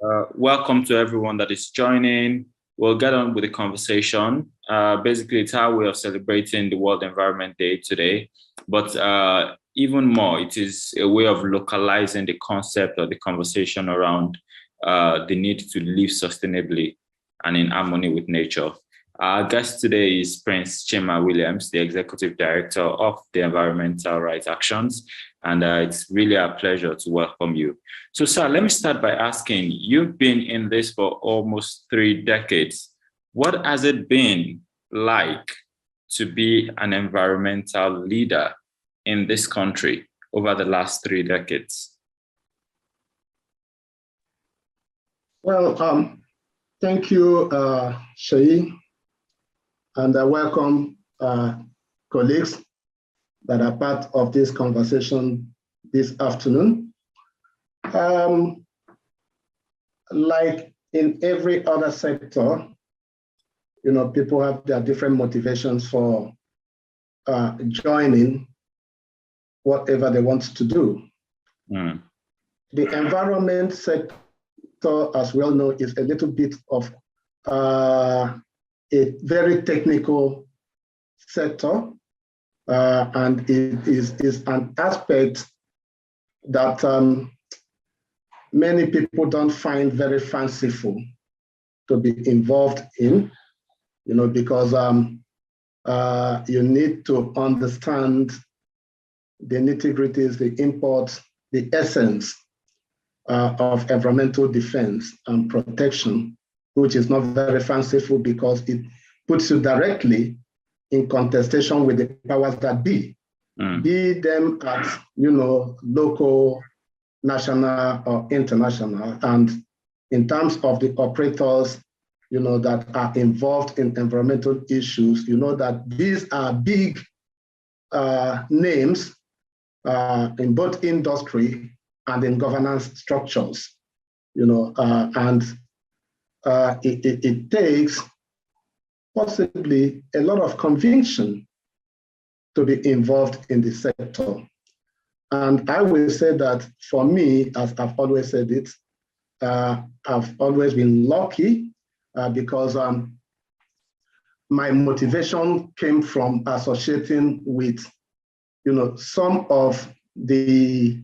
Welcome to everyone that is joining. We'll get on with the conversation. Basically, it's our way of celebrating the World Environment Day today, but even more, it is a way of localizing the concept or the conversation around the need to live sustainably and in harmony with nature. Our guest today is Prince CHIMA Williams, the Executive Director of the Environmental Rights Actions, and it's really a pleasure to welcome you. So, sir, let me start by asking, you've been in this for almost 3 decades. What has it been like to be an environmental leader in this country over the last 3 decades? Well, thank you, Shayi, and welcome colleagues that are part of this conversation this afternoon. Like in every other sector, people have their different motivations for joining whatever they want to do. The environment sector, as we all know, is a little bit of a very technical sector, and it is an aspect that many people don't find very fanciful to be involved in, because you need to understand the nitty-gritties, the imports, the essence of environmental defense and protection, which is not very fanciful because it puts you directly in contestation with the powers that be them at local, national, or international. And in terms of the operators, that are involved in environmental issues, that these are big names in both industry and in governance structures, and it takes possibly a lot of conviction to be involved in the sector. And I will say that for me, as I've always said it, I've always been lucky because my motivation came from associating with, some of the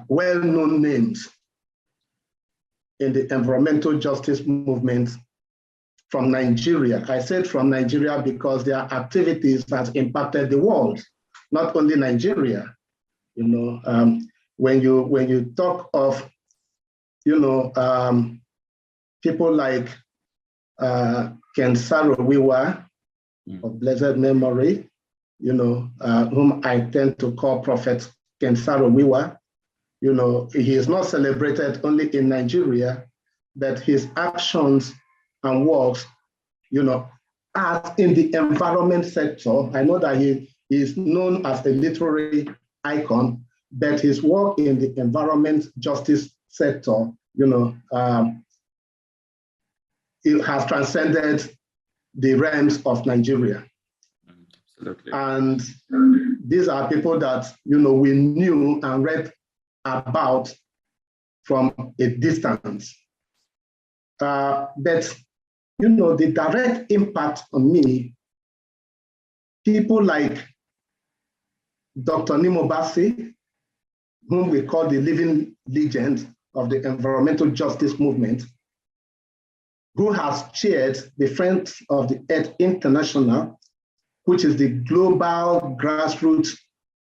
well-known names in the environmental justice movement from Nigeria. I said from Nigeria because their activities has impacted the world, not only Nigeria. When you talk of, people like Ken Saro-Wiwa of blessed memory, whom I tend to call Prophet Ken Saro-Wiwa. He is not celebrated only in Nigeria, but his actions and works, as in the environment sector. I know that he is known as a literary icon, but his work in the environment justice sector, it has transcended the realms of Nigeria. Absolutely. And these are people that, we knew and read about from a distance. But, the direct impact on me, people like Dr. Nimo Bassey, whom we call the living legend of the environmental justice movement, who has chaired the Friends of the Earth International, which is the global grassroots,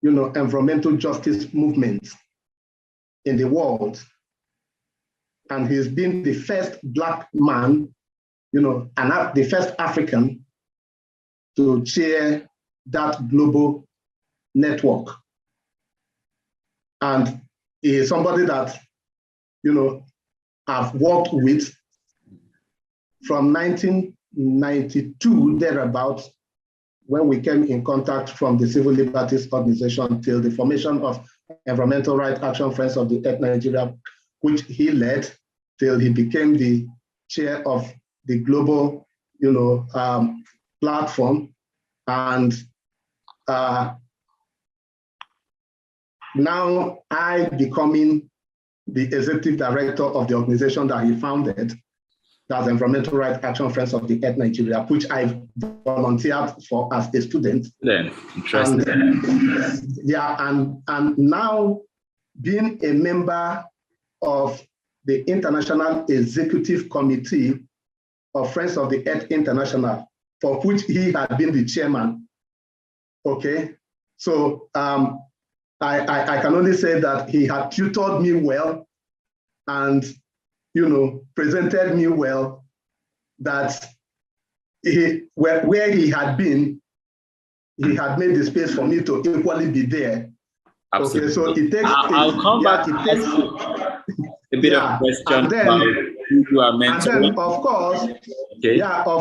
environmental justice movement in the world. And he's been the first Black man, and the first African to chair that global network. And he is somebody that, I've worked with from 1992, thereabouts, when we came in contact from the Civil Liberties Organization till the formation of Environmental Rights Action Friends of the Earth Nigeria, which he led till he became the chair of the global, platform. And now I becoming the executive director of the organization that he founded, that's Environmental Rights Action Friends of the Earth Nigeria, which I volunteered for as a student. Then, interesting. And now being a member of the International Executive Committee of Friends of the Earth International, for which he had been the chairman. Okay, so I can only say that he had tutored me well and, presented me well, that where he had been, he had made the space for me to equally be there. Absolutely. Okay, so it takes. I'll come back to a bit of question about who you are mentoring. And then, of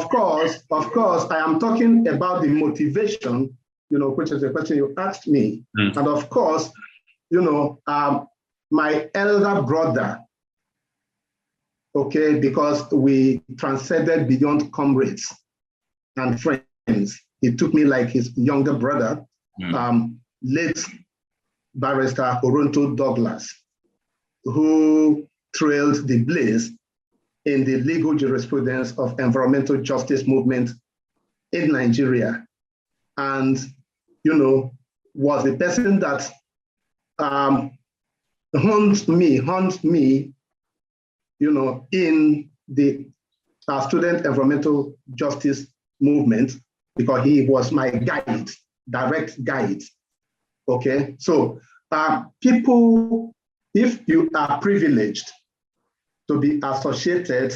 course, of course, I am talking about the motivation, which is the question you asked me. And of course, my elder brother, okay, because we transcended beyond comrades and friends. He took me like his younger brother, late Barrister Oronto Douglas, who trailed the blaze in the legal jurisprudence of environmental justice movement in Nigeria. And, was the person that honed me, in the student environmental justice movement, because he was my guide, direct guide. Okay, so people, if you are privileged to be associated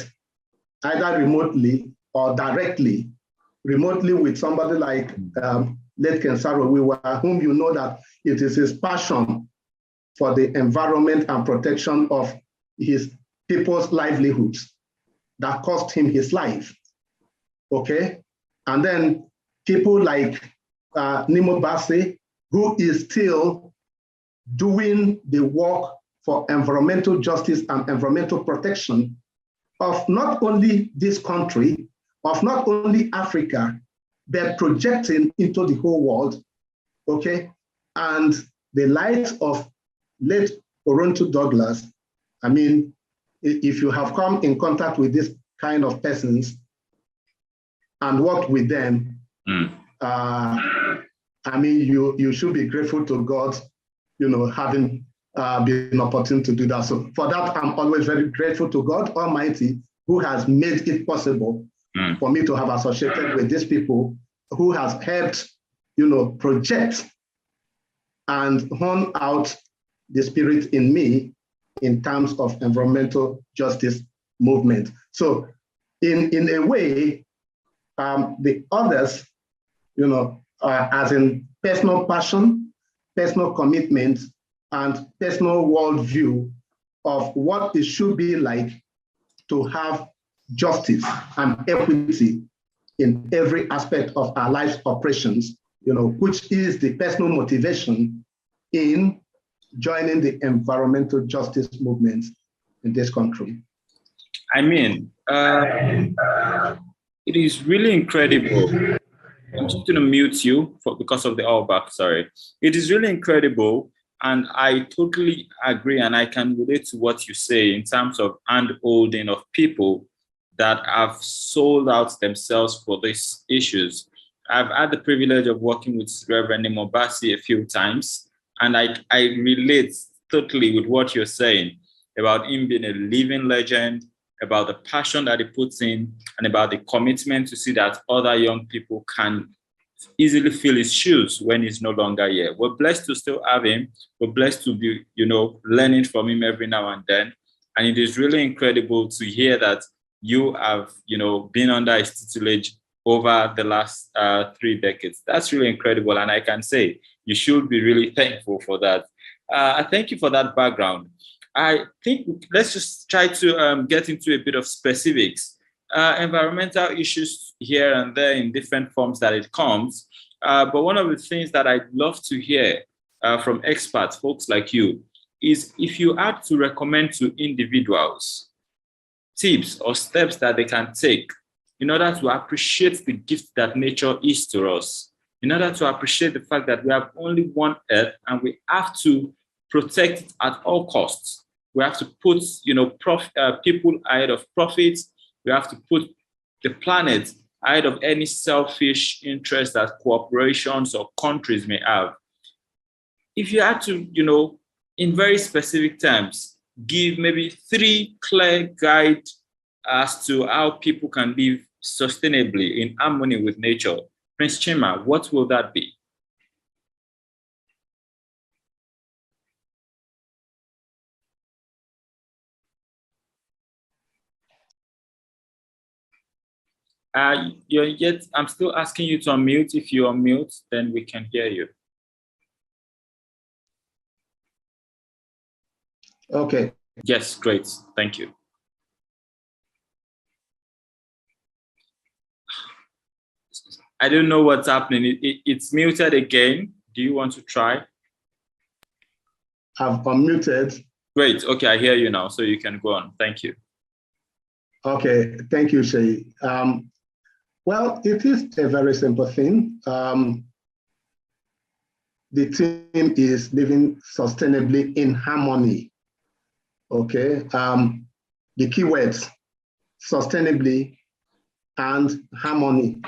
either remotely or directly, remotely with somebody like late Ken Saro-Wiwa, whom you know that it is his passion for the environment and protection of his people's livelihoods that cost him his life, okay? And then people like Nimo Bassey, who is still doing the work for environmental justice and environmental protection of not only this country, of not only Africa, but projecting into the whole world, okay? And the light of late Oronto Douglas, I mean, if you have come in contact with this kind of persons and worked with them, I mean, you should be grateful to God, having been opportune to do that. So for that, I'm always very grateful to God Almighty, who has made it possible for me to have associated with these people, who has helped, project and hone out the spirit in me in terms of environmental justice movement. So in a way, the others, as in personal passion, personal commitment, and personal worldview of what it should be like to have justice and equity in every aspect of our life's operations, which is the personal motivation in joining the environmental justice movement in this country. I mean, it is really incredible. I'm just going to mute you because of the back. Sorry. It is really incredible. And I totally agree. And I can relate to what you say in terms of handholding of people that have sold out themselves for these issues. I've had the privilege of working with Reverend Nimo Bassey a few times. And I relate totally with what you're saying about him being a living legend, about the passion that he puts in, and about the commitment to see that other young people can easily fill his shoes when he's no longer here. We're blessed to still have him. We're blessed to be, learning from him every now and then. And it is really incredible to hear that you have, been under his tutelage over the last 3 decades. That's really incredible. And I can say you should be really thankful for that. I thank you for that background. I think let's just try to get into a bit of specifics. Environmental issues here and there in different forms that it comes. But one of the things that I'd love to hear from experts, folks like you, is if you had to recommend to individuals tips or steps that they can take in order to appreciate the gift that nature is to us, in order to appreciate the fact that we have only one earth and we have to protect it at all costs. We have to put, people ahead of profits. We have to put the planet ahead of any selfish interest that corporations or countries may have. If you had to, in very specific terms, give maybe 3 clear guides as to how people can live sustainably in harmony with nature, Prince Chima, what will that be? I'm still asking you to unmute. If you unmute, then we can hear you. Okay. Yes, great. Thank you. I don't know what's happening. It's muted again. Do you want to try? I've unmuted. Great. Okay, I hear you now, so you can go on. Thank you. Okay, thank you, Shay. Well, it is a very simple thing. The theme is living sustainably in harmony. Okay, the key words, sustainably and harmony.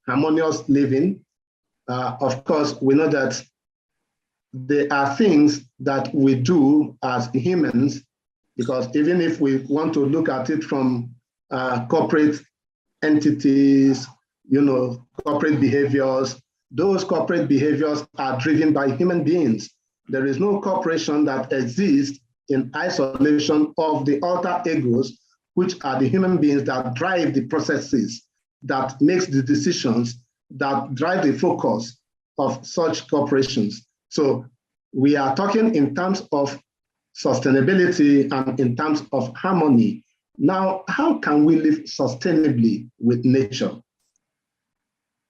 Harmonious living. Of course, we know that there are things that we do as humans, because even if we want to look at it from corporate entities, corporate behaviors, those corporate behaviors are driven by human beings. There is no corporation that exists in isolation of the alter egos, which are the human beings that drive the processes, that makes the decisions, that drive the focus of such corporations. So we are talking in terms of sustainability and in terms of harmony. Now, how can we live sustainably with nature?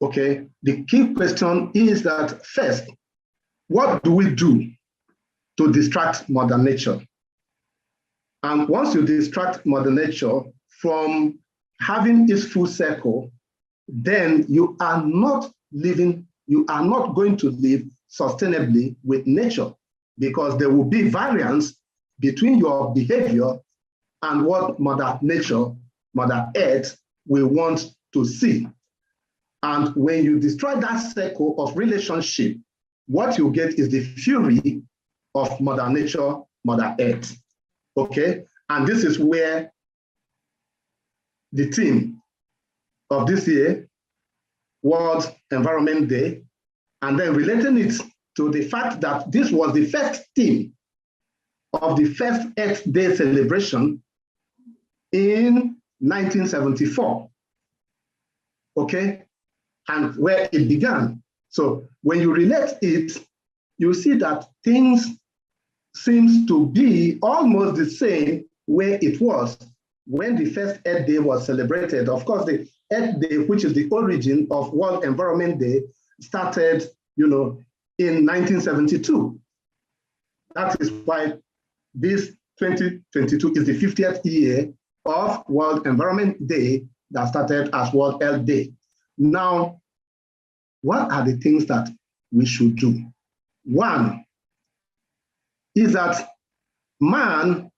Okay, the key question is that first, what do we do to distract Mother Nature? And once you distract Mother Nature from having its full circle, then you are not going to live sustainably with nature, because there will be variance between your behavior and what Mother Nature, Mother Earth, will want to see. And when you destroy that circle of relationship, what you get is the fury of Mother Nature, Mother Earth. Okay? And this is where the theme of this year, World Environment Day, and then relating it to the fact that this was the first theme of the first Earth Day celebration in 1974. Okay? And where it began. So when you relate it, you see that things seems to be almost the same way it was when the first Earth Day was celebrated. Of course, the Earth Day, which is the origin of World Environment Day, started, in 1972. That is why this 2022 is the 50th year of World Environment Day that started as World Earth Day. Now, what are the things that we should do? One is that man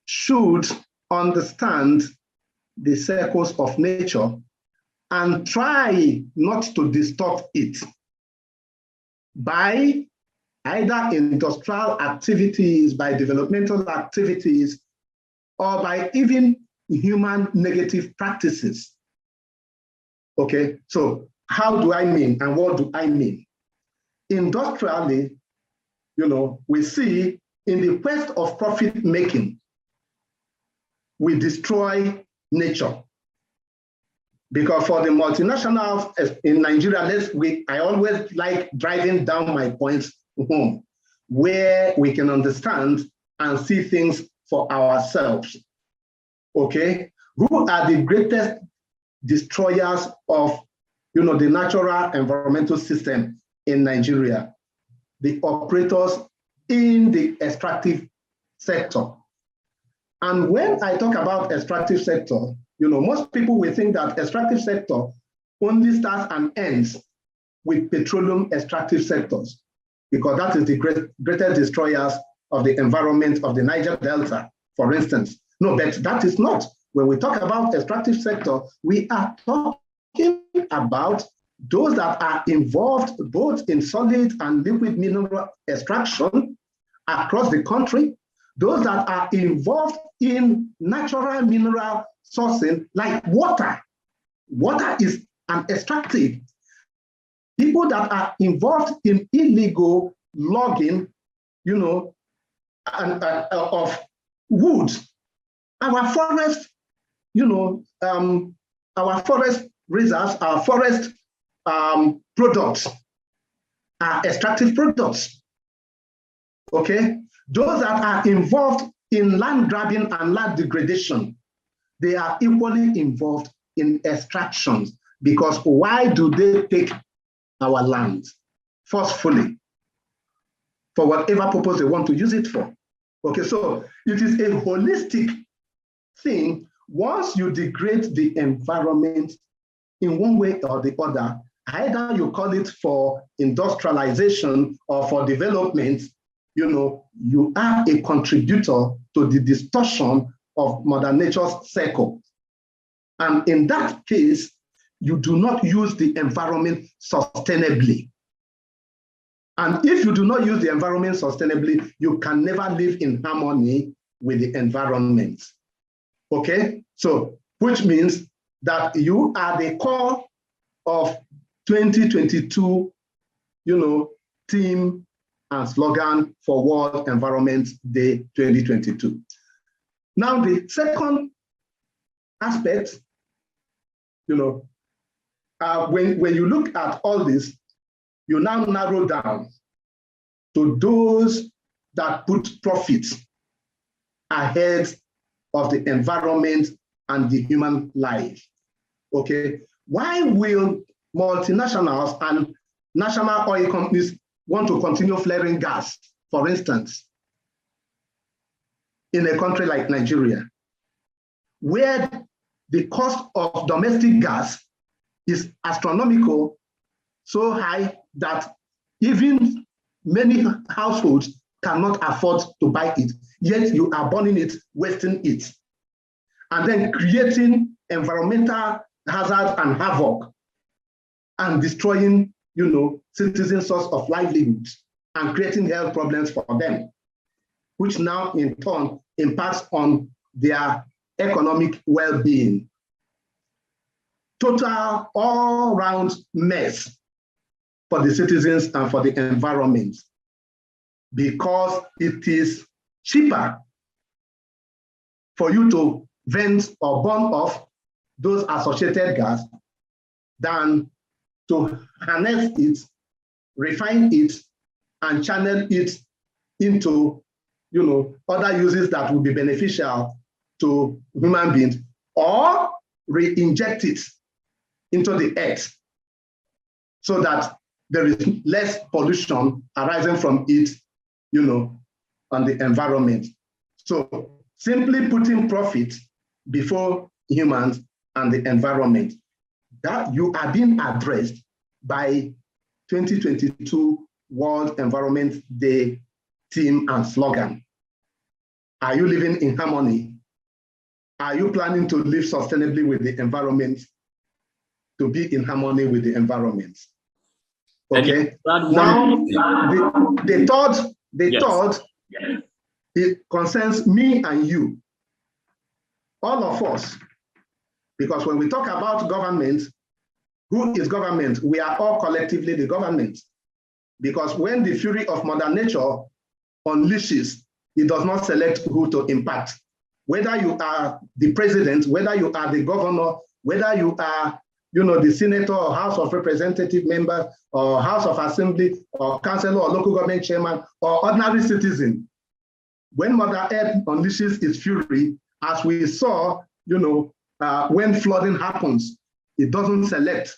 should understand the circles of nature and try not to distort it by either industrial activities, by developmental activities, or by even human negative practices. Okay, so how do I mean and what do I mean? Industrially, we see in the quest of profit making, we destroy nature. Because for the multinationals in Nigeria, I always like driving down my points home, where we can understand and see things for ourselves. Okay, who are the greatest destroyers of the natural environmental system in Nigeria? The operators in the extractive sector. And when I talk about extractive sector, most people will think that extractive sector only starts and ends with petroleum extractive sectors, because that is the greatest destroyers of the environment of the Niger Delta, for instance. No, but that is not. When we talk about extractive sector, we are talking about those that are involved both in solid and liquid mineral extraction across the country, those that are involved in natural mineral sourcing like water. Water is an extractive. People that are involved in illegal logging, of wood. Our forest, our forest reserves, our forest products are extractive products. Okay, those that are involved in land grabbing and land degradation, they are equally involved in extractions, because why do they take our land forcefully for whatever purpose they want to use it for? Okay, so it is a holistic thing. Once you degrade the environment in one way or the other, either you call it for industrialization or for development, you are a contributor to the distortion of Mother Nature's cycle. And in that case, you do not use the environment sustainably. And if you do not use the environment sustainably, you can never live in harmony with the environment. Okay? So, which means that you are the core of 2022, theme and slogan for World Environment Day 2022. Now, the second aspect, when you look at all this, you now narrow down to those that put profit ahead of the environment and the human life. Okay, why will multinationals and national oil companies want to continue flaring gas, for instance, in a country like Nigeria, where the cost of domestic gas is astronomical, so high that even many households cannot afford to buy it, yet you are burning it, wasting it, and then creating environmental hazard and havoc and destroying, citizens' source of livelihood and creating health problems for them, which now in turn impacts on their economic well-being. Total all-round mess for the citizens and for the environment, because it is cheaper for you to vent or burn off those associated gas than to harness it, refine it, and channel it into, other uses that will be beneficial to human beings, or re-inject it into the earth so that there is less pollution arising from it, on the environment. So simply putting profit before humans and the environment, that you are being addressed by 2022 World Environment Day theme and slogan. Are you living in harmony? Are you planning to live sustainably with the environment, to be in harmony with the environment? Okay. Now, the third, it concerns me and you, all of us, because when we talk about government, who is government? We are all collectively the government, because when the fury of Mother Nature unleashes, it does not select who to impact. Whether you are the president, whether you are the governor, whether you are, the senator or House of Representative member or House of Assembly or councillor or local government chairman or ordinary citizen, when Mother Earth unleashes its fury, as we saw, when flooding happens, it doesn't select.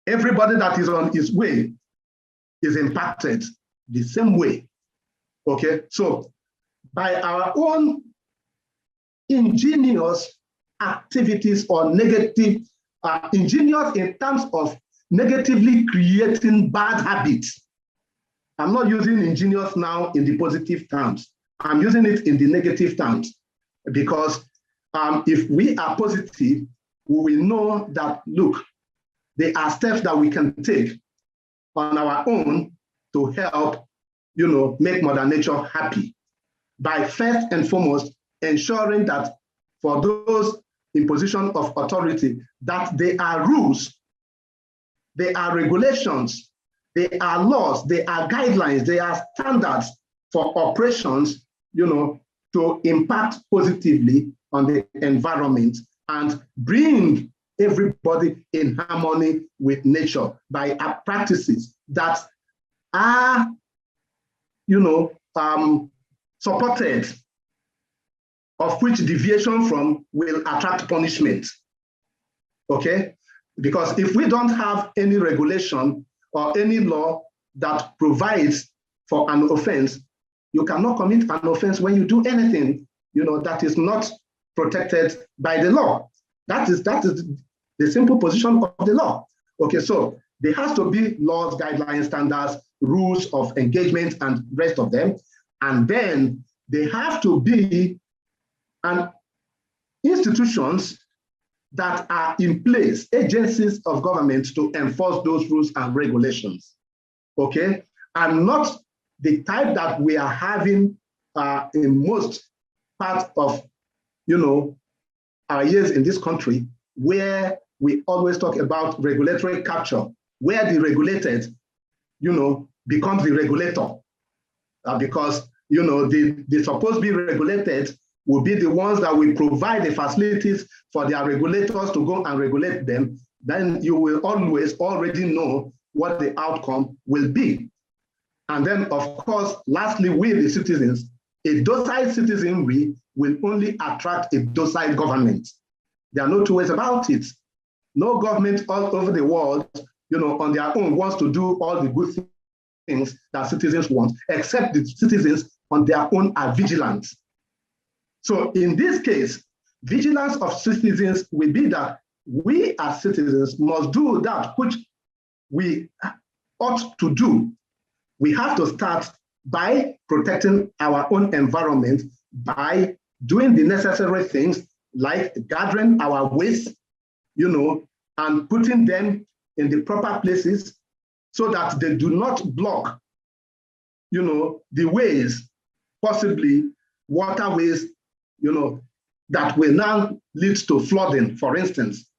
Everybody that is on its way is impacted the same way. Okay, so by our own ingenious activities or negative, ingenious in terms of negatively creating bad habits I'm not using ingenious now in the positive terms. I'm using it in the negative terms because if we are positive, we will know that, look, there are steps that we can take on our own to help, make Mother Nature happy by first and foremost ensuring that for those in position of authority, that there are rules, there are regulations, there are laws, there are guidelines, there are standards for operations, to impact positively on the environment and bring everybody in harmony with nature by practices that are, supported, of which deviation from will attract punishment. Okay? Because if we don't have any regulation or any law that provides for an offense, you cannot commit an offense when you do anything, that is not protected by the law. That is the simple position of the law. Okay, so there has to be laws, guidelines, standards, rules of engagement, and rest of them. And then they have to be institutions that are in place, agencies of government to enforce those rules and regulations. Okay, and not the type that we are having in most parts of, our years in this country, where we always talk about regulatory capture, where the regulated, becomes the regulator, because, the supposed to be regulated will be the ones that will provide the facilities for their regulators to go and regulate them. Then you will always already know what the outcome will be. And then, of course, lastly, we the citizens, a docile citizenry will only attract a docile government. There are no two ways about it. No government all over the world, on their own wants to do all the good things that citizens want, except the citizens on their own are vigilant. So in this case, vigilance of citizens will be that we as citizens must do that which we ought to do. We have to start by protecting our own environment, by doing the necessary things like gathering our waste, and putting them in the proper places so that they do not block, the ways, possibly waterways, that will now lead to flooding, for instance,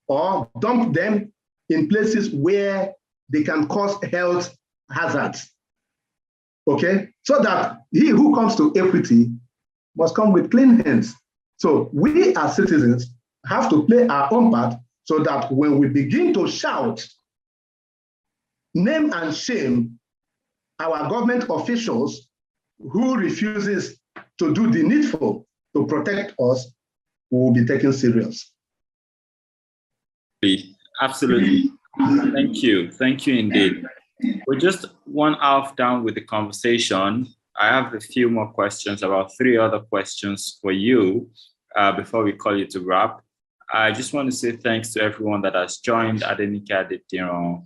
or dump them in places where they can cause health hazards. Okay, so that he who comes to equity must come with clean hands. So we as citizens have to play our own part so that when we begin to shout, name and shame our government officials who refuses to do the needful to protect us, we will be taken serious. Absolutely. Thank you. Thank you indeed. We're just 1 hour down with the conversation. I have a few more questions, about 3 other questions for you before we call you to wrap. I just want to say thanks to everyone that has joined, Adenike Adetiran,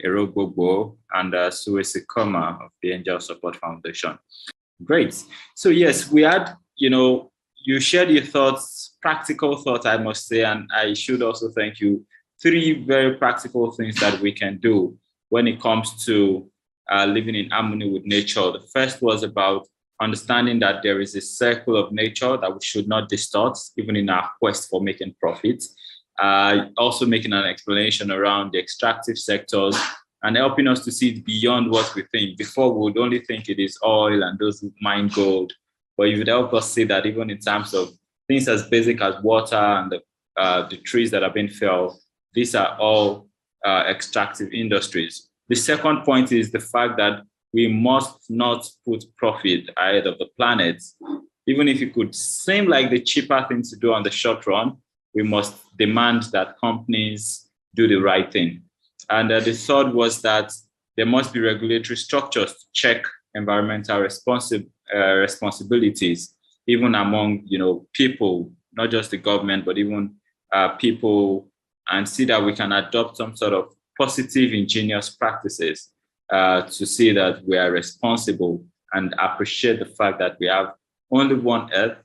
Erogbogbo, and Suwesi Koma of the Angel Support Foundation. Great. So yes, we had, you shared your thoughts, practical thoughts, I must say, and I should also thank you. 3 very practical things that we can do when it comes to living in harmony with nature. The first was about understanding that there is a circle of nature that we should not distort, even in our quest for making profits. Also making an explanation around the extractive sectors and helping us to see it beyond what we think. Before, we would only think it is oil and those who mine gold. But you would help us see that even in terms of things as basic as water and the trees that are being felled, these are all extractive industries. The second point is the fact that we must not put profit ahead of the planet. Even if it could seem like the cheaper thing to do on the short run, we must demand that companies do the right thing. And the third was that there must be regulatory structures to check environmental responsibilities, even among people, not just the government, but even people, and see that we can adopt some sort of positive, ingenious practices to see that we are responsible and appreciate the fact that we have only one Earth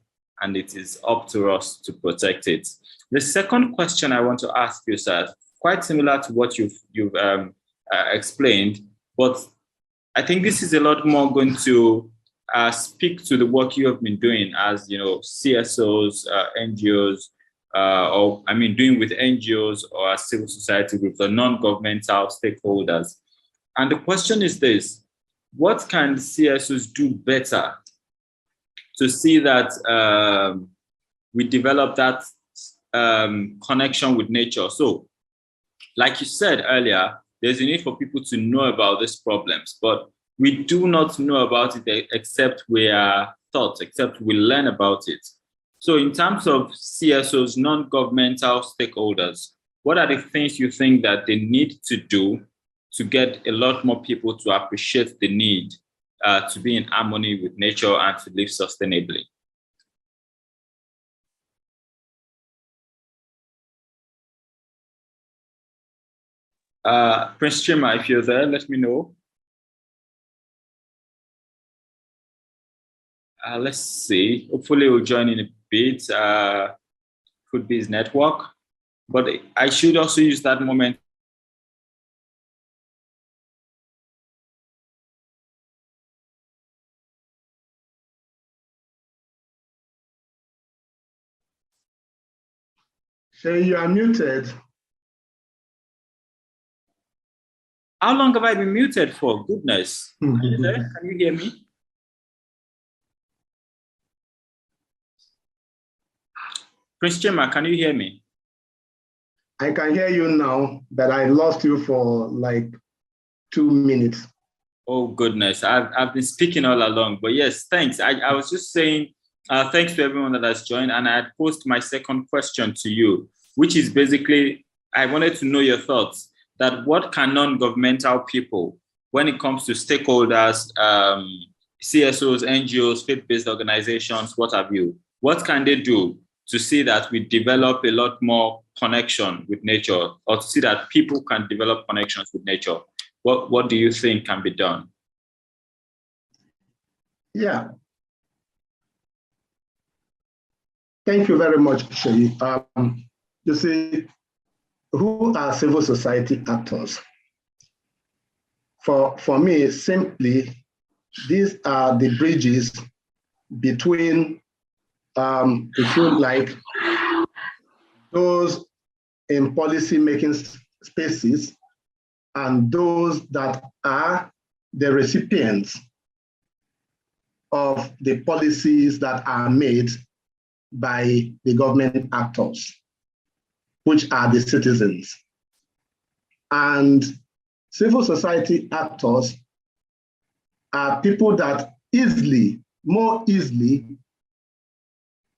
and it is up to us to protect it. The second question I want to ask you, sir, quite similar to what you've explained, but I think this is a lot more going to speak to the work you have been doing as, CSOs, NGOs, doing with NGOs or as civil society groups or non-governmental stakeholders. And the question is this: what can CSOs do better to see that we develop that connection with nature? So, like you said earlier, there's a need for people to know about these problems, but we do not know about it except we are taught, except we learn about it. So in terms of CSOs, non-governmental stakeholders, what are the things you think that they need to do to get a lot more people to appreciate the need to be in harmony with nature and to live sustainably? Prince CHIMA, if you're there, let me know. Let's see. Hopefully, we'll join in a bit. Could be his network, but I should also use that moment. Shay, you are muted. How long have I been muted for? Goodness. Are you there? Can you hear me? Prince CHIMA, can you hear me? I can hear you now, but I lost you for like 2 minutes. Oh, goodness. I've been speaking all along, but yes, thanks. I was just saying thanks to everyone that has joined, and I posed my second question to you, which is basically, I wanted to know your thoughts that what can non-governmental people, when it comes to stakeholders, CSOs, NGOs, faith-based organizations, what have you, what can they do to see that we develop a lot more connection with nature, or to see that people can develop connections with nature? What do you think can be done? Yeah. Thank you very much, Shay. You see, who are civil society actors? For me, simply, these are the bridges between, if you like, those in policy-making spaces and those that are the recipients of the policies that are made by the government actors, which are the citizens. And civil society actors are people that more easily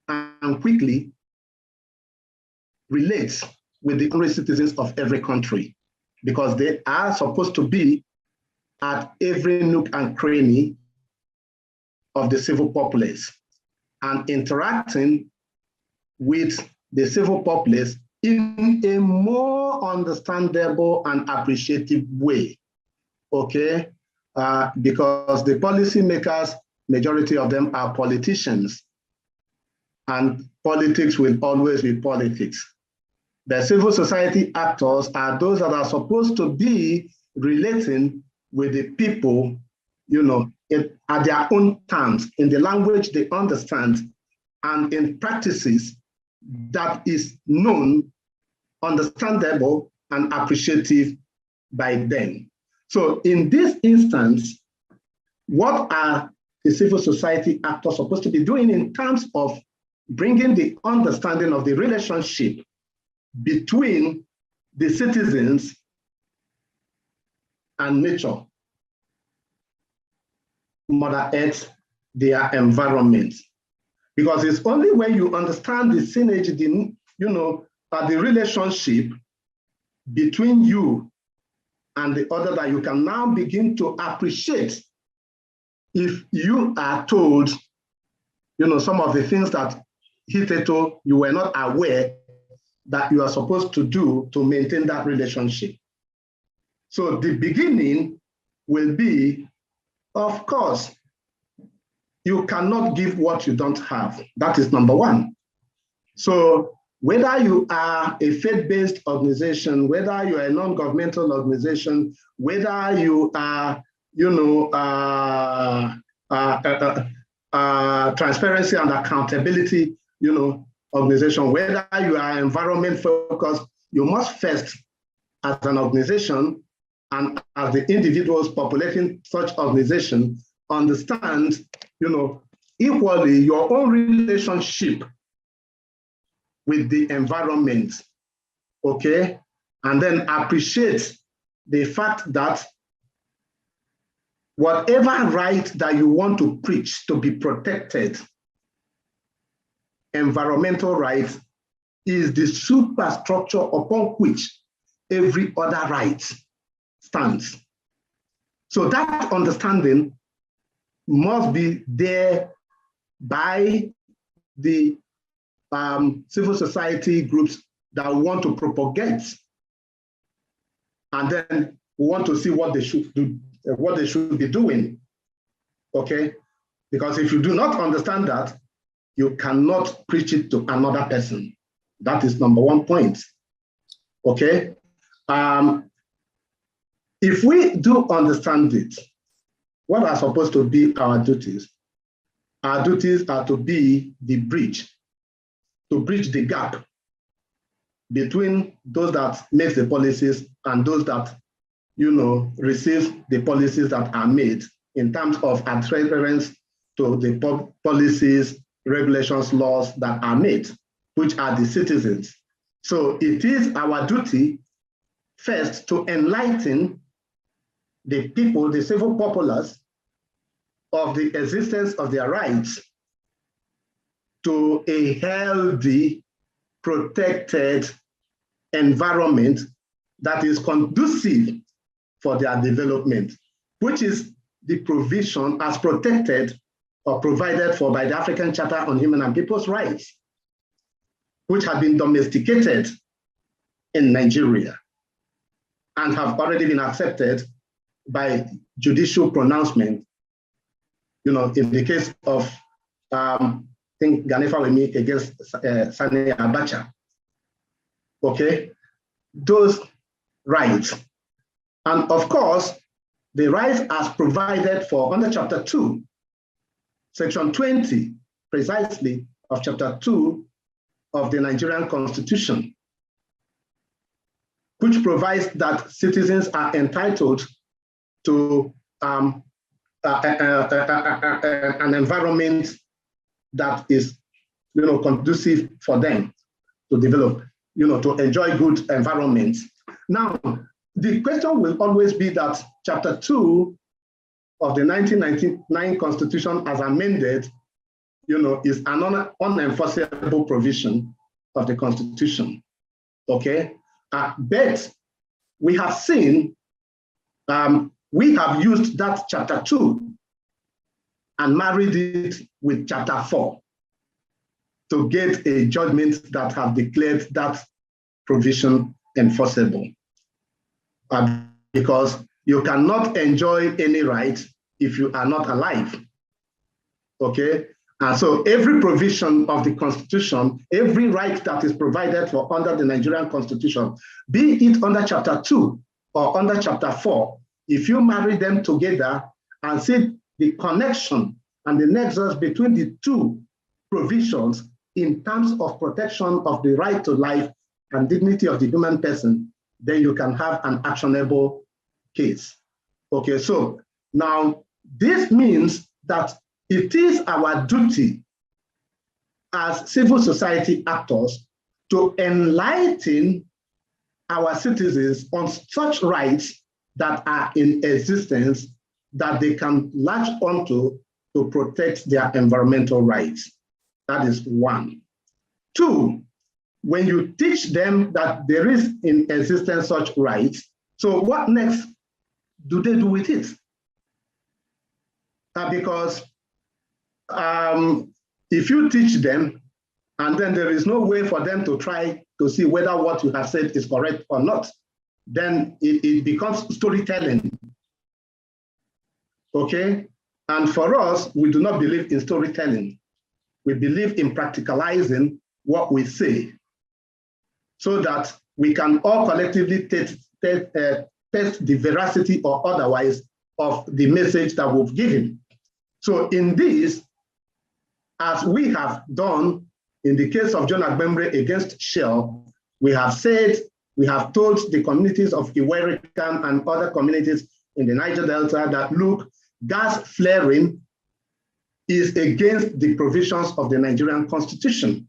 and quickly relate with the ordinary citizens of every country, because they are supposed to be at every nook and cranny of the civil populace and interacting with the civil populace in a more understandable and appreciative way, okay? Because the policymakers, majority of them are politicians, and politics will always be politics. The civil society actors are those that are supposed to be relating with the people, at their own terms, in the language they understand, and in practices that is known, understandable, and appreciative by them. So in this instance, what are the civil society actors supposed to be doing in terms of bringing the understanding of the relationship between the citizens and nature, Mother Earth, their environment? Because it's only when you understand the synergy, the relationship between you and the other, that you can now begin to appreciate, if you are told, some of the things that hitherto you were not aware that you are supposed to do to maintain that relationship. So the beginning will be, of course, you cannot give what you don't have. That is number one. So whether you are a faith-based organization, whether you are a non-governmental organization, whether you are, transparency and accountability, organization, whether you are environment focused, you must first, as an organization and as the individuals populating such organization, understand, equally your own relationship with the environment, okay? And then appreciate the fact that whatever right that you want to preach to be protected, environmental rights is the superstructure upon which every other right stands. So that understanding must be there by the civil society groups that want to propagate, and then we want to see what they should do, what they should be doing. Okay, because if you do not understand that, you cannot preach it to another person. That is number one point. Okay, if we do understand it, what are supposed to be our duties? Our duties are to be the bridge, to bridge the gap between those that make the policies and those that, receive the policies that are made in terms of adherence to the policies, regulations, laws that are made, which are the citizens. So it is our duty first to enlighten the people, the civil populace, of the existence of their rights to a healthy, protected environment that is conducive for their development, which is the provision as protected or provided for by the African Charter on Human and People's Rights, which have been domesticated in Nigeria and have already been accepted by judicial pronouncement. In the case of, I think Ganefa Wemi against Sani Abacha. Okay, those rights. And of course, the rights as provided for under Chapter 2, Section 20, precisely, of Chapter 2 of the Nigerian Constitution, which provides that citizens are entitled to an environment that is, conducive for them to develop, to enjoy good environments. Now, the question will always be that Chapter 2 of the 1999 Constitution as amended, is an unenforceable provision of the Constitution, okay? But we have seen, we have used that Chapter 2 and married it with Chapter 4 to get a judgment that has declared that provision enforceable. Because you cannot enjoy any right if you are not alive, okay? And so every provision of the Constitution, every right that is provided for under the Nigerian Constitution, be it under Chapter 2 or under Chapter 4, if you marry them together and see the connection and the nexus between the two provisions in terms of protection of the right to life and dignity of the human person, then you can have an actionable case. Okay, so now this means that it is our duty as civil society actors to enlighten our citizens on such rights that are in existence that they can latch onto to protect their environmental rights. That is one. Two, when you teach them that there is in existence such rights, so what next do they do with it? Because if you teach them and then there is no way for them to try to see whether what you have said is correct or not, then it becomes storytelling. Okay? And for us, we do not believe in storytelling. We believe in practicalizing what we say so that we can all collectively test the veracity or otherwise of the message that we've given. So in this, as we have done in the case of John Agbemre against Shell, we have said, we have told the communities of Iwerikan and other communities in the Niger Delta that, look, gas flaring is against the provisions of the Nigerian Constitution.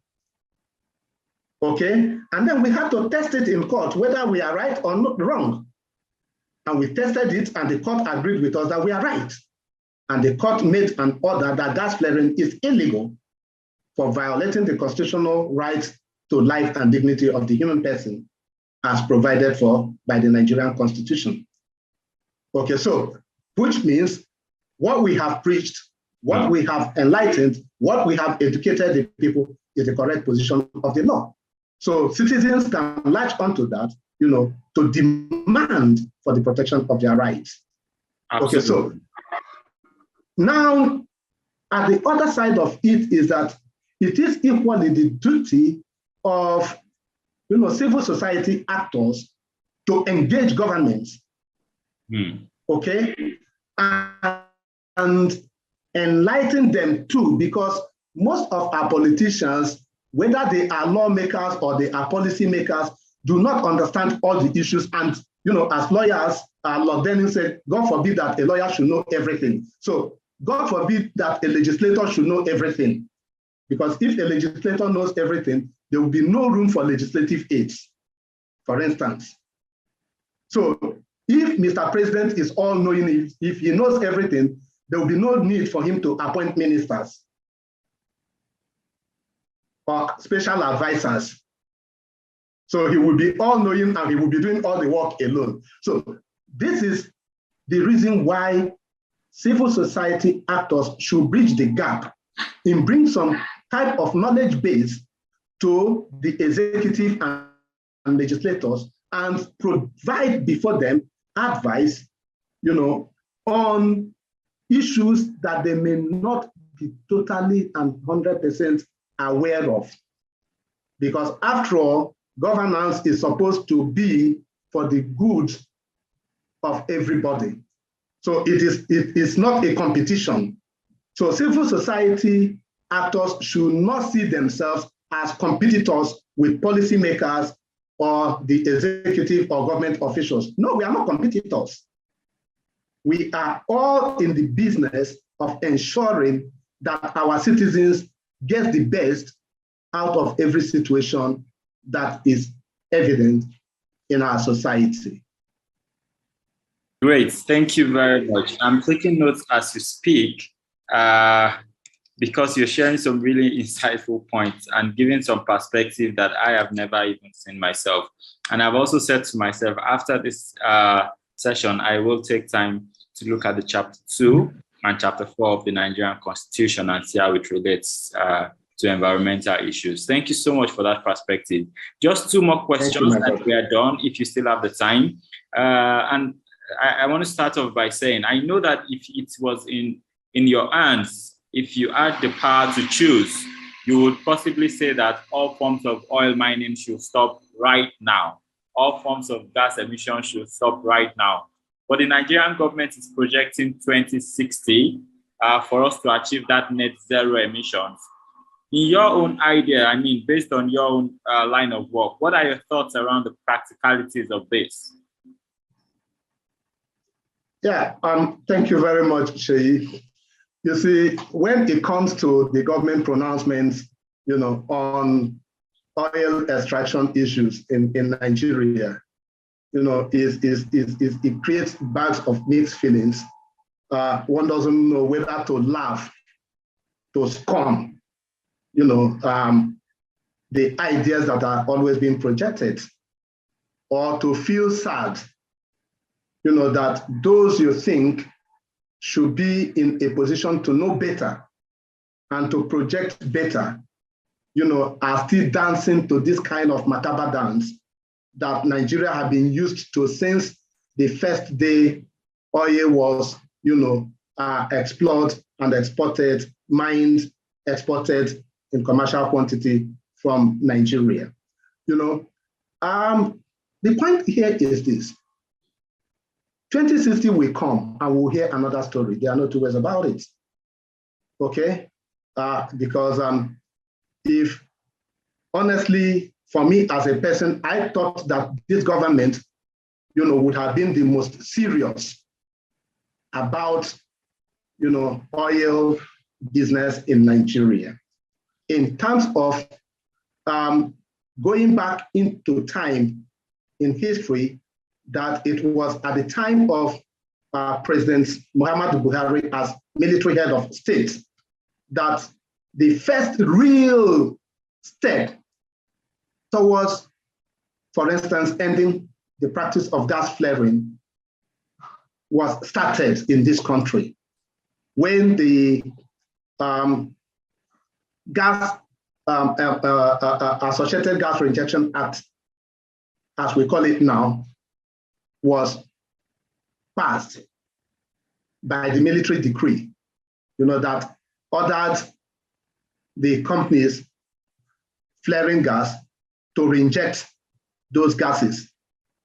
Okay? And then we had to test it in court, whether we are right or not wrong. And we tested it, and the court agreed with us that we are right. And the court made an order that gas flaring is illegal for violating the constitutional rights to life and dignity of the human person as provided for by the Nigerian Constitution. Okay, so, which means what we have preached, what we have enlightened, what we have educated the people is the correct position of the law. So citizens can latch onto that, to demand for the protection of their rights. Absolutely. Okay, so now, at the other side of it is that it is equally the duty of civil society actors to engage governments, okay, and enlighten them too, because most of our politicians, whether they are lawmakers or they are policymakers, do not understand all the issues. And as lawyers, Lord Denning said, God forbid that a lawyer should know everything. So God forbid that a legislator should know everything. Because if a legislator knows everything, there will be no room for legislative aids, for instance. So if Mr. President is all-knowing, if he knows everything, there will be no need for him to appoint ministers or special advisors. So he will be all-knowing and he will be doing all the work alone. So this is the reason why civil society actors should bridge the gap in bring some type of knowledge base to the executive and legislators and provide before them advice, on issues that they may not be totally and 100% aware of. Because after all, governance is supposed to be for the good of everybody. So it is not a competition. So civil society actors should not see themselves as competitors with policymakers or the executive or government officials. No, we are not competitors. We are all in the business of ensuring that our citizens get the best out of every situation that is evident in our society. Great, thank you very much. I'm taking notes as you speak because you're sharing some really insightful points and giving some perspective that I have never even seen myself. And I've also said to myself, after this session, I will take time to look at the chapter 2 and chapter 4 of the Nigerian Constitution and see how it relates to environmental issues. Thank you so much for that perspective. Just 2 more questions and we are done if you still have the time. And I want to start off by saying, I know that if it was in your hands, if you had the power to choose, you would possibly say that all forms of oil mining should stop right now. All forms of gas emissions should stop right now. But the Nigerian government is projecting 2060 for us to achieve that net zero emissions. In your own idea, based on your own line of work, what are your thoughts around the practicalities of this? Yeah, thank you very much, Sheyi. You see, when it comes to the government pronouncements, on oil extraction issues in Nigeria, it creates bags of mixed feelings. One doesn't know whether to laugh, to scorn, the ideas that are always being projected, or to feel sad, that those you think should be in a position to know better and to project better, are still dancing to this kind of macabre dance that Nigeria have been used to since the first day oil was, are explored and exported, mined, exported in commercial quantity from Nigeria. The point here is this. 2060 will come and we'll hear another story. There are no two ways about it. Okay? Because if, honestly, for me as a person, I thought that this government, would have been the most serious about, oil business in Nigeria. In terms of going back into time in history, that it was at the time of President Muhammadu Buhari as military head of state that the first real step towards, for instance, ending the practice of gas flaring was started in this country when the Associated Gas Reinjection Act, as we call it now, was passed by the military decree, that ordered the companies flaring gas to reinject those gases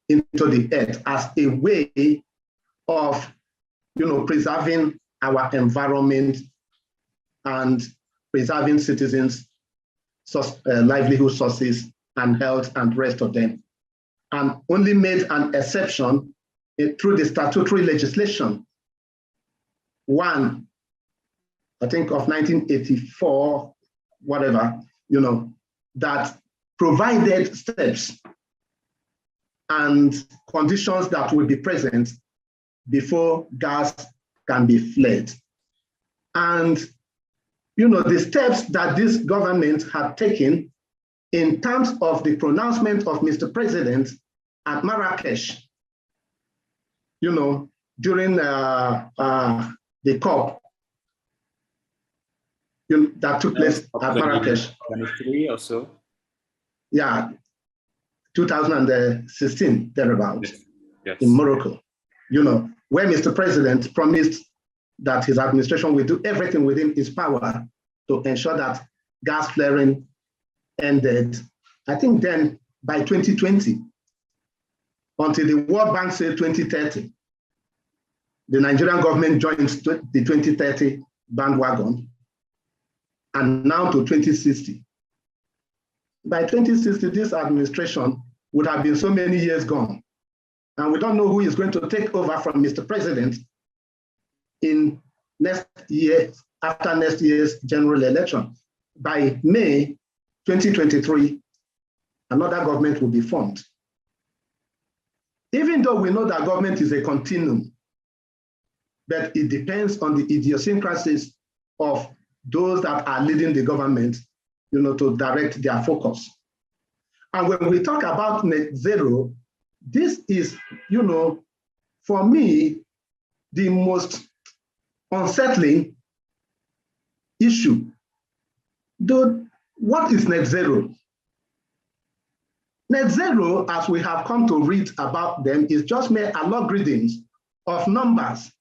into the earth as a way of, preserving our environment and preserving citizens' livelihood sources and health and rest of them, and only made an exception through the statutory legislation. One, I think of 1984, whatever, that provided steps and conditions that will be present before gas can be flared. And, the steps that this government had taken in terms of the pronouncement of Mr. President at Marrakesh, during the COP that took place at Marrakesh. 23 or so? Yeah, 2016, thereabouts, yes. In Morocco, where Mr. President promised that his administration will do everything within its power to ensure that gas flaring ended, I think then by 2020, until the World Bank said 2030. The Nigerian government joined the 2030 bandwagon, and now to 2060. By 2060, this administration would have been so many years gone. And we don't know who is going to take over from Mr. President in next year, after next year's general election. By May 2023, another government will be formed. Even though we know that government is a continuum, but it depends on the idiosyncrasies of those that are leading the government, to direct their focus. And when we talk about net zero, this is, for me, the most unsettling issue. Though, what is net zero? Net zero, as we have come to read about them, is just mere algorithms of numbers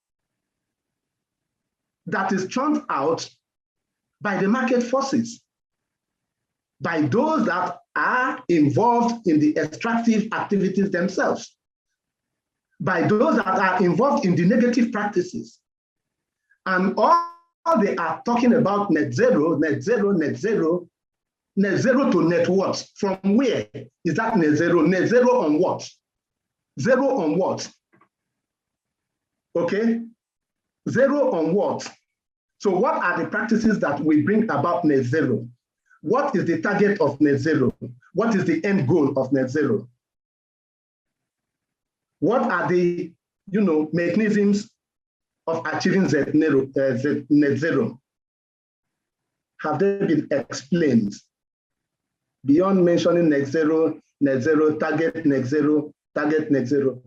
that is churned out by the market forces, by those that are involved in the extractive activities themselves, by those that are involved in the negative practices. And all they are talking about net zero, net zero, net zero, net zero to net what? From where is that net zero? Net zero on what? Zero on what? Okay? Zero on what? So what are the practices that we bring about net zero? What is the target of net zero? What is the end goal of net zero? What are the mechanisms of achieving net zero? Have they been explained? Beyond mentioning net zero, target net zero, target net zero.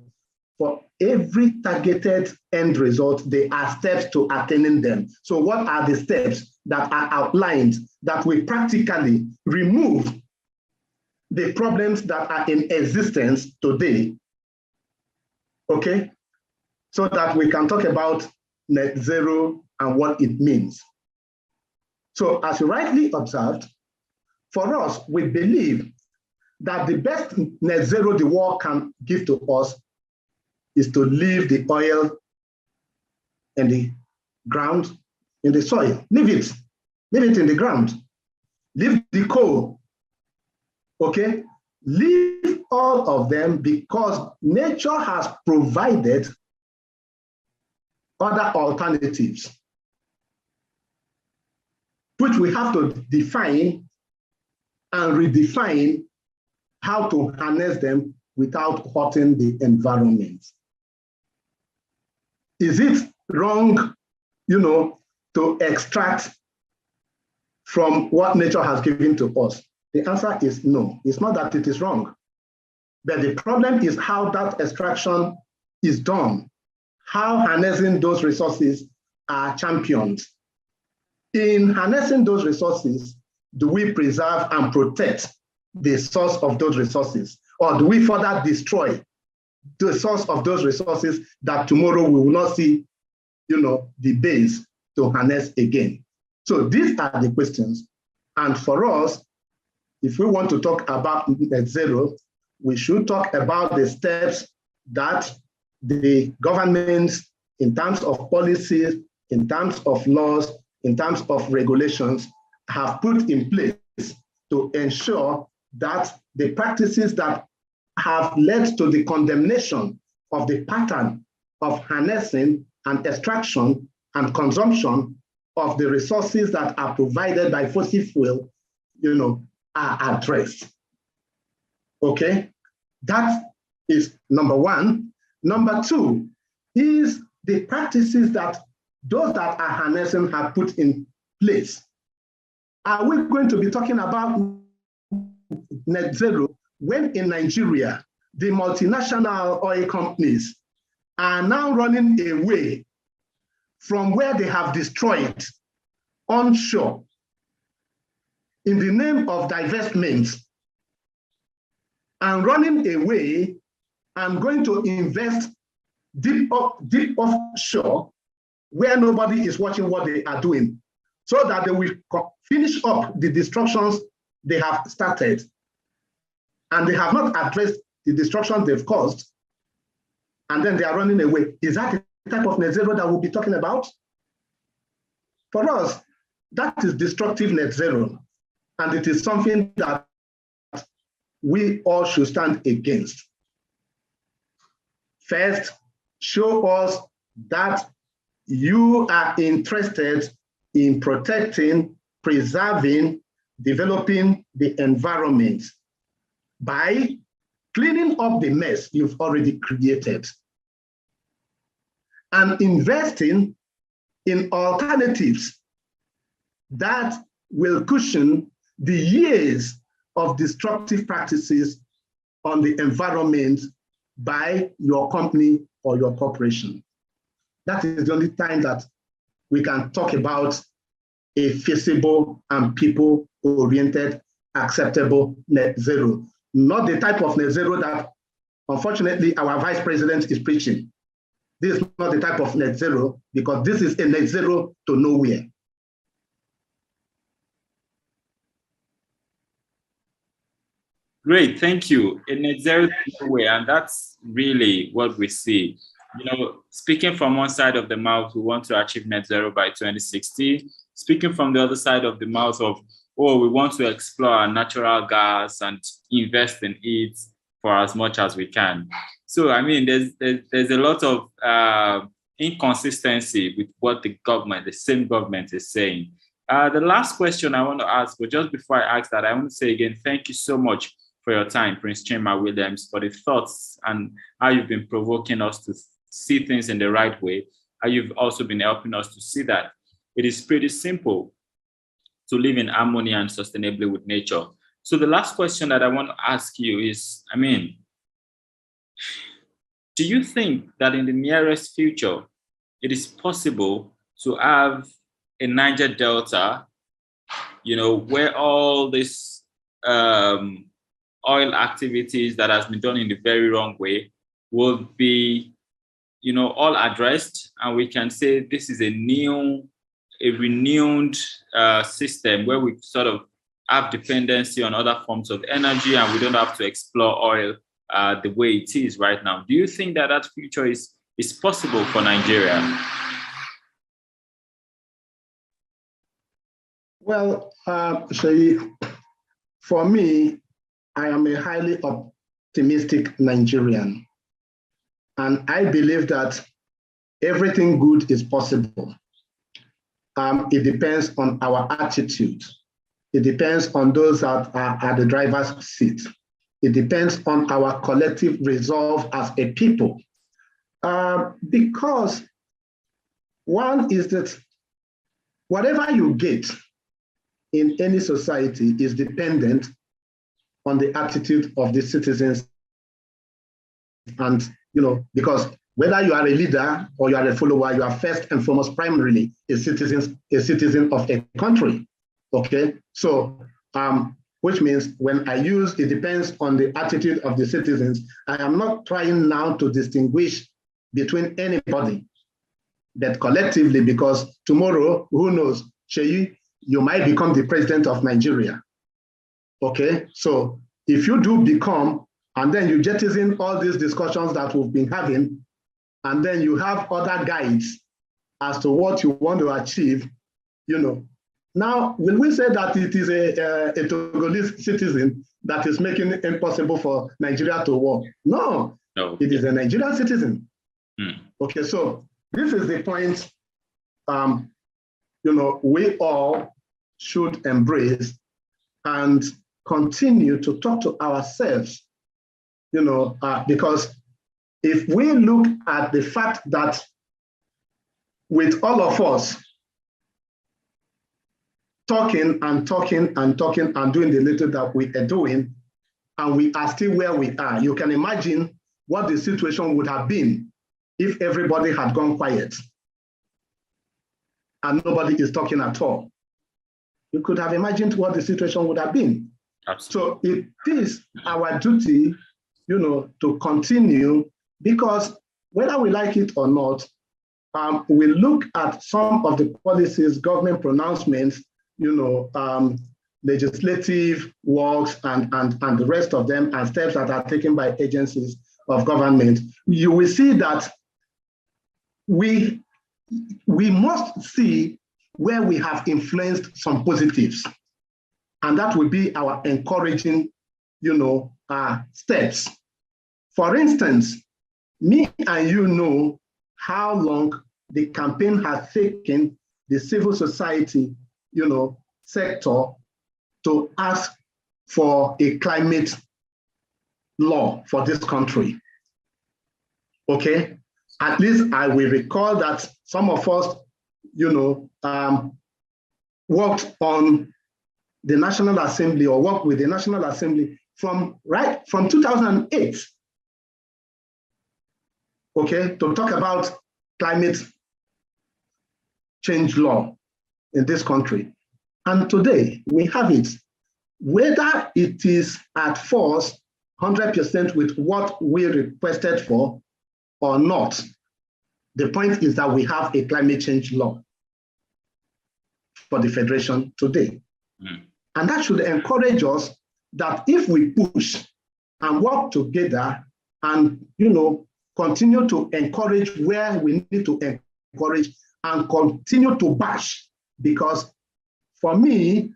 For every targeted end result, there are steps to attaining them. So what are the steps that are outlined that will practically remove the problems that are in existence today? Okay? So that we can talk about net zero and what it means. So as you rightly observed, for us, we believe that the best net zero the world can give to us is to leave the oil in the ground, in the soil. Leave it in the ground. Leave the coal, okay? Leave all of them, because nature has provided other alternatives, which we have to define and redefine how to harness them without hurting the environment. Is it wrong, to extract from what nature has given to us? The answer is no. It's not that it is wrong, but the problem is how that extraction is done, how harnessing those resources are championed. In harnessing those resources, do we preserve and protect the source of those resources, or do we further destroy the source of those resources that tomorrow we will not see, the base to harness again? So these are the questions. And for us, if we want to talk about net zero, we should talk about the steps that the governments, in terms of policies, in terms of laws, in terms of regulations, have put in place to ensure that the practices that have led to the condemnation of the pattern of harnessing and extraction and consumption of the resources that are provided by fossil fuel, are addressed. Okay, that is number one. Number two is the practices that those that are harnessing have put in place. Are we going to be talking about net zero when in Nigeria, the multinational oil companies are now running away from where they have destroyed onshore in the name of divestment, and running away and going to invest deep offshore where nobody is watching what they are doing, so that they will finish up the destructions they have started, and they have not addressed the destruction they've caused, and then they are running away. Is that the type of net zero that we'll be talking about? For us, that is destructive net zero, and it is something that we all should stand against. First, show us that you are interested in protecting, preserving, developing the environment by cleaning up the mess you've already created and investing in alternatives that will cushion the years of destructive practices on the environment by your company or your corporation. That is the only time that we can talk about a feasible and people-oriented, acceptable net zero. Not the type of net zero that, unfortunately, our vice president is preaching. This is not the type of net zero, because this is a net zero to nowhere. Great, thank you. A net zero to nowhere, and that's really what we see. Speaking from one side of the mouth, we want to achieve net zero by 2060. Speaking from the other side of the mouth of, we want to explore natural gas and invest in it for as much as we can. So, there's a lot of inconsistency with what the same government is saying. The last question I want to ask, but just before I ask that, I want to say again, thank you so much for your time, Prince CHIMA Williams, for the thoughts and how you've been provoking us to see things in the right way. How you've also been helping us to see that it is pretty simple to live in harmony and sustainably with nature. So the last question that I want to ask you is, do you think that in the nearest future, it is possible to have a Niger Delta, where all this oil activities that has been done in the very wrong way will be all addressed, and we can say this is a renewed system where we sort of have dependency on other forms of energy, and we don't have to explore oil the way it is right now. Do you think that future is possible for Nigeria? Well, Shay, for me, I am a highly optimistic Nigerian, and I believe that everything good is possible. It depends on our attitude. It depends on those that are at the driver's seat. It depends on our collective resolve as a people. Because one is that whatever you get in any society is dependent on the attitude of the citizens. And, because whether you are a leader or you are a follower, you are first and foremost primarily a citizen of a country. Okay, so which means when I use it depends on the attitude of the citizens, I am not trying now to distinguish between anybody, but collectively, because tomorrow, who knows, Sheyi, you might become the president of Nigeria. Okay, so if you do become, and then you jettison all these discussions that we've been having, and then you have other guides as to what you want to achieve, Now, will we say that it is a Togolese citizen that is making it impossible for Nigeria to work? No, it is a Nigerian citizen. Okay, so this is the point, we all should embrace and continue to talk to ourselves, because if we look at the fact that with all of us, talking and doing the little that we are doing, and we are still where we are. You can imagine what the situation would have been if everybody had gone quiet and nobody is talking at all. You could have imagined what the situation would have been. Absolutely. So it is our duty, to continue, because whether we like it or not, we look at some of the policies, government pronouncements, legislative works and the rest of them, and steps that are taken by agencies of government, you will see that we must see where we have influenced some positives. And that will be our encouraging, steps. For instance, me and you know how long the campaign has taken the civil society sector to ask for a climate law for this country. Okay, at least I will recall that some of us, worked on the National Assembly or worked with the National Assembly from 2008. Okay, to talk about climate change law in this country. And today we have it. Whether it is at force 100% with what we requested for or not, the point is that we have a climate change law for the Federation today. And that should encourage us that if we push and work together and continue to encourage where we need to encourage and continue to bash, because for me,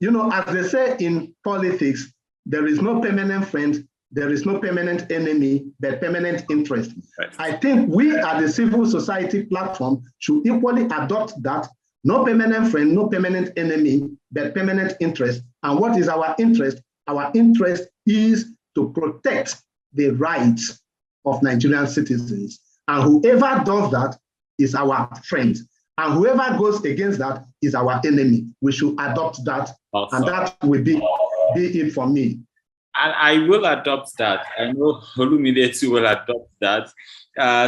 as they say in politics, there is no permanent friend, there is no permanent enemy, but permanent interest. Right. I think we at the civil society platform should equally adopt that. No permanent friend, no permanent enemy, but permanent interest. And what is our interest? Our interest is to protect the rights of Nigerian citizens. And whoever does that is our friend. And whoever goes against that is our enemy. We should adopt that. Awesome. And that will be it for me. And I will adopt that. I know Olumide too will adopt that.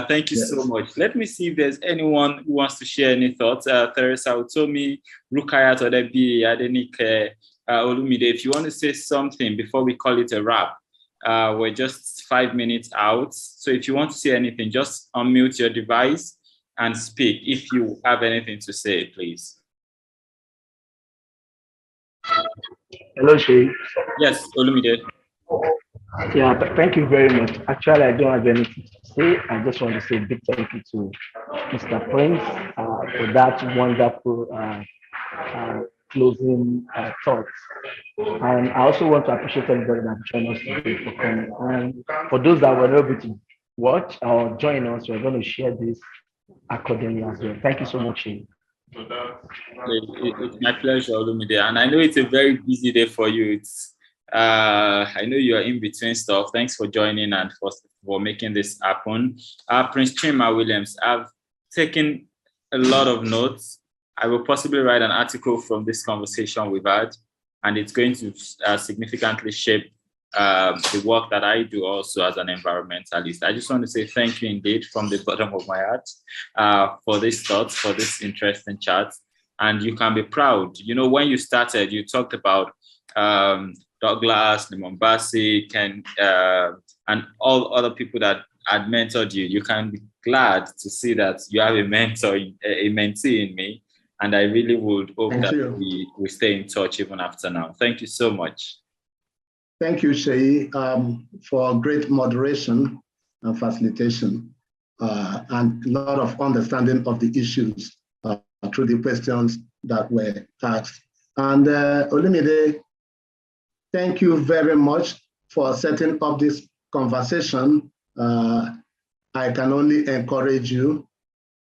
Thank you so much. Let me see if there's anyone who wants to share any thoughts. Teresa Utomi, Rukayat Odebi, Adenike, Olumide, if you want to say something before we call it a wrap, We're just 5 minutes out. So if you want to say anything, just unmute your device and speak. If you have anything to say, please. Hello, Shay. Yes, Olumide. Yeah, thank you very much. Actually, I don't have anything to say. I just want to say a big thank you to Mr. Prince for that wonderful closing thoughts. And I also want to appreciate everybody that joined us today for coming. And for those that were able to watch or join us, we're going to share this accordingly as well. Thank you so much, Shay. It's my pleasure, Olumide. And I know it's a very busy day for you. I know you are in between stuff. Thanks for joining and for making this happen. Prince CHIMA Williams, I've taken a lot of notes. I will possibly write an article from this conversation we've had, and it's going to significantly shape the work that I do also as an environmentalist. I just want to say thank you indeed from the bottom of my heart for these thoughts, for this interesting chat. And you can be proud. You know, when you started, you talked about Douglas, Mombasi, Ken, and all other people that had mentored you. You can be glad to see that you have a mentor, a mentee in me. And I really would hope that we stay in touch even after now. Thank you so much. Thank you, Shay, for great moderation and facilitation and a lot of understanding of the issues through the questions that were asked. And Olumide, thank you very much for setting up this conversation. I can only encourage you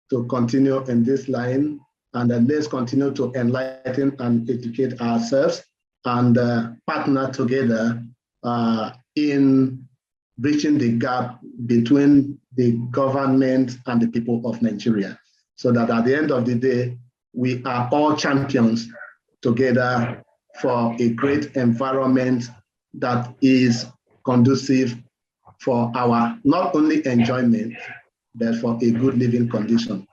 to continue in this line, and let's continue to enlighten and educate ourselves and partner together in bridging the gap between the government and the people of Nigeria, so that at the end of the day, we are all champions together for a great environment that is conducive for our not only enjoyment, but for a good living condition